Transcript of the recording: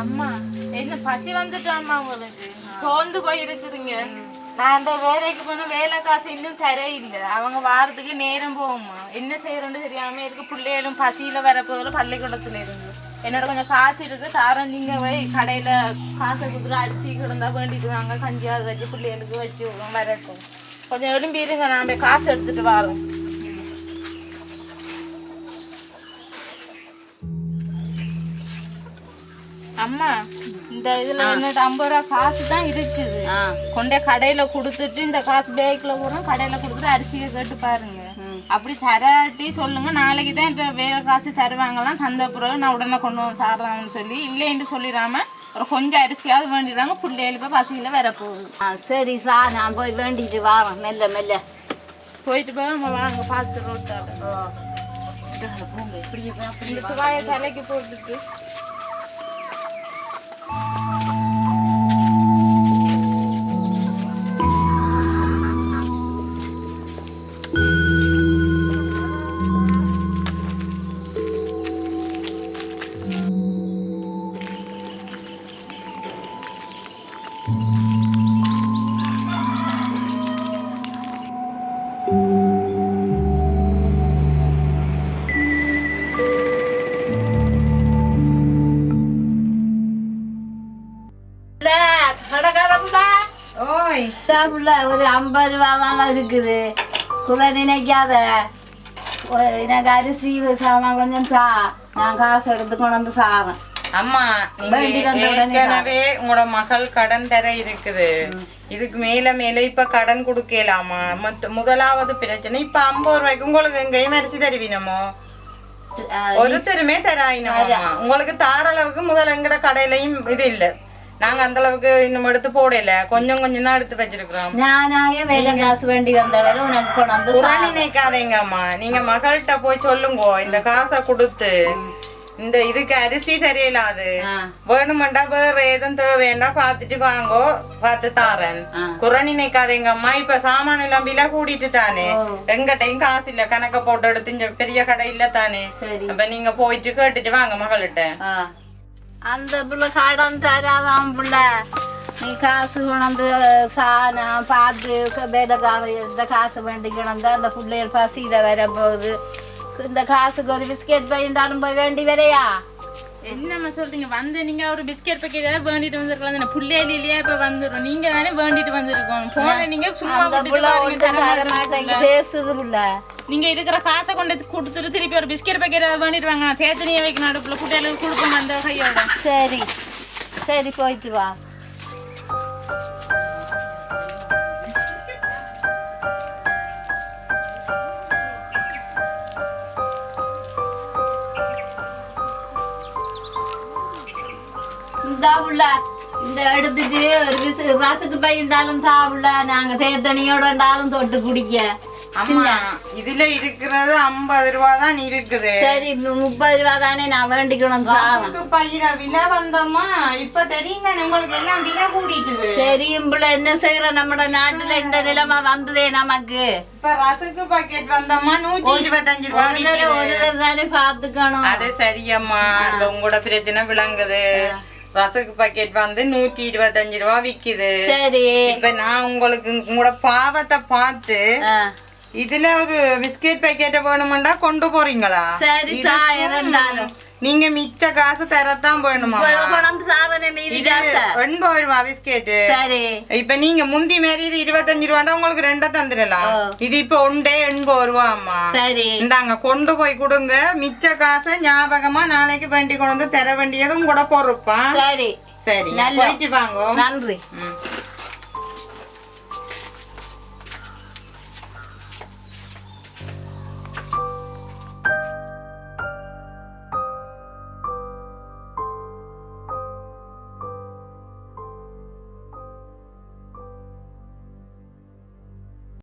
அம்மா என்ன பசி வந்துட்டோம்மா உங்களுக்கு சோர்ந்து போய் இருக்குதுங்க. நான் அந்த வேலைக்கு போன வேலை காசு இன்னும் தர இல்லை. அவங்க வாரத்துக்கு நேரம் போகும்மா. என்ன செய்யறோன்னு தெரியாம இருக்கு. பிள்ளைகளும் பசியில வரப்போதில் பள்ளிக்கூடத்துல இருந்து என்னோட கொஞ்சம் காசு இருக்கு தாரம். நீங்க போய் கடையில காசை கொடுத்துட்டு அரிசி கிடந்தா வேண்டிட்டு வாங்க. கஞ்சியாவது வச்சு பிள்ளைகளுக்கு வச்சு வரட்டும். கொஞ்சம் எழும்பி இருங்க. நான் போய் காசு எடுத்துட்டு வரோம். அம்மா இந்த இதுல என்னோட 50 ரூபா காசு தான் இருக்குது. கொண்டே கடையில கொடுத்துட்டு இந்த காசு பேக்ல கூட கடையில கொடுத்துட்டு அரிசியை கேட்டு பாருங்க. அப்படி தராட்டி சொல்லுங்க. நாளைக்கு தான் வேற காசு தருவாங்கலாம். தந்த பிறகு நான் உடனே கொண்டு வந்து தரலாம்னு சொல்லி இல்லைன்னு சொல்லிடாம ஒரு கொஞ்சம் அரிசியாவது வேண்டிடுறாங்க. பிள்ளைகள் போய் பசியில வர போகுது. சரி சார், நான் போய் வேண்டிட்டு வாரோம். மெல்ல மெல்ல போயிட்டு போய் நம்ம வாங்க பார்த்து ரோட்டால இந்த சுவாய தலைக்கு போட்டுட்டு ஒரு 50 ரூபா தான் இருக்குது. குறை நினைக்காத. எனக்கு அரிசி சாமான் கொஞ்சம் தா. நான் காசு எடுத்து கொண்டு வந்து சாவேன். அம்மா ஏற்கனவே உங்களோட மகள் கடன் தர இருக்குது. இதுக்கு மேல மேல இப்ப கடன் கொடுக்கலாமா? முதலாவது பிரச்சனை இப்ப 50 ரூபாய்க்கு உங்களுக்கு எங்கேயும் அரிசி தருவீனமோ? ஒருத்தருமே தராயினமா? உங்களுக்கு தார அளவுக்கு முதல்ல எங்கட கடையிலையும் இது இல்ல. நாங்க அந்த அளவுக்கு இன்னும் எடுத்து போடல. கொஞ்சம் கொஞ்சம் தான் எடுத்து வச்சிருக்கிறோம். நானாக வேலை காசு வேண்டி வந்தாலும் உனக்கு கொண்டாந்து நினைக்காதீங்க அம்மா. நீங்க மகள்கிட்ட போய் சொல்லுங்க இந்த காசை கொடுத்து இந்த இதுக்கு அரிசி தெரியலாது வேணுமெண்டா வேற எதுவும் தேவையண்டா பாத்துட்டு வாங்கோ, பார்த்து தாரேன். குறை நினைக்காதீங்க அம்மா. இப்ப சாமான எல்லாம் விலை கூட்டிட்டு தானே. எங்கிட்டையும் காசு இல்ல. கணக்க போட்டு எடுத்து இங்க பெரிய கடை இல்ல தானே. அப்ப நீங்க போயிட்டு கேட்டுட்டு வாங்க மகள்கிட்ட. அந்த பிள்ளை கடன் தராதான் பிள்ளை. நீ காசு கொண்டு நான் பார்த்து வேலைக்கார இந்த காசு வேண்டிக்கணும். அந்த பிள்ளைகள் பசியில வர போகுது. இந்த காசுக்கு ஒரு பிஸ்கெட் பையன்டாலும் போய் வேண்டி வரையா? என்னம்மா சொல்றீங்க? வந்து நீங்க ஒரு பிஸ்கெட் பேக்கெட் ஏதாவது வேண்டிட்டு வந்திருக்கலாம். புள்ளையில இல்லையா இப்ப வந்துடும். நீங்க தானே வேண்டிட்டு வந்திருக்கோம். போன நீங்க சும்மா பேசுது புள்ள. நீங்க இருக்கிற காசை கொண்டு கொடுத்துட்டு திருப்பி ஒரு பிஸ்கெட் பேக்கெட் ஏதாவது வேண்டிட்டு வாங்க. நான் தேத்தனியை வைக்கணும். அடுப்புல குட்டையில கொடுப்போம் அந்த கையோட. சரி சரி, போயிட்டு வா. இந்த எடுத்துட்டு ஒரு ரசத்துக்கு பையன்டாலும் சாப்பிடல. நாங்க தேத்தனியோட இருந்தாலும் தொட்டு குடிக்க. அம்மா இதுல இருக்கிறது 50 ரூபா தான் இருக்குது. சரி 30 ரூபா தானே நான் வேண்டிக்கணும். பையில விலை வந்தம்மா. இப்ப தெரியுங்க உங்களுக்கு எல்லாம் விலை கூட்டிட்டு தெரியும். என்ன செய்யற நம்ம நாட்டுல இந்த நிலைமை வந்ததே நமக்கு. இப்ப ரசக்கு பாக்கெட் வந்தம்மா 125 ரூபா. ஒரு தானே பாத்துக்கணும். அது சரியம்மா. உங்களோட பிரச்சனை விளங்குது. ரசக்கு பாக்கெட் வந்து 125 ரூபா விக்குது. சரி இப்ப நான் உங்களுக்கு உங்களோட பாவத்தை பார்த்து இதுல ஒரு பிஸ்கெட் பாக்கெட் வேணுமெண்டா கொண்டு போறீங்களா? சரி நீங்க மிச்ச காசு தரத்தான் வேணுமா? 80 ரூபா பிஸ்கெட். இப்ப நீங்க முந்தி மாரி இது 25 ரூபாண்டா உங்களுக்கு 2 தந்துடலாம். இது இப்ப 80 ரூபா அம்மா. இந்தாங்க கொண்டு போய் கொடுங்க. மிச்ச காசை ஞாபகமா நாளைக்கு வண்டி கொண்டு வந்து தர வேண்டியதும் கூட பொறுப்பா. சரி சரி, போயிட்டு வாங்க. நன்றி.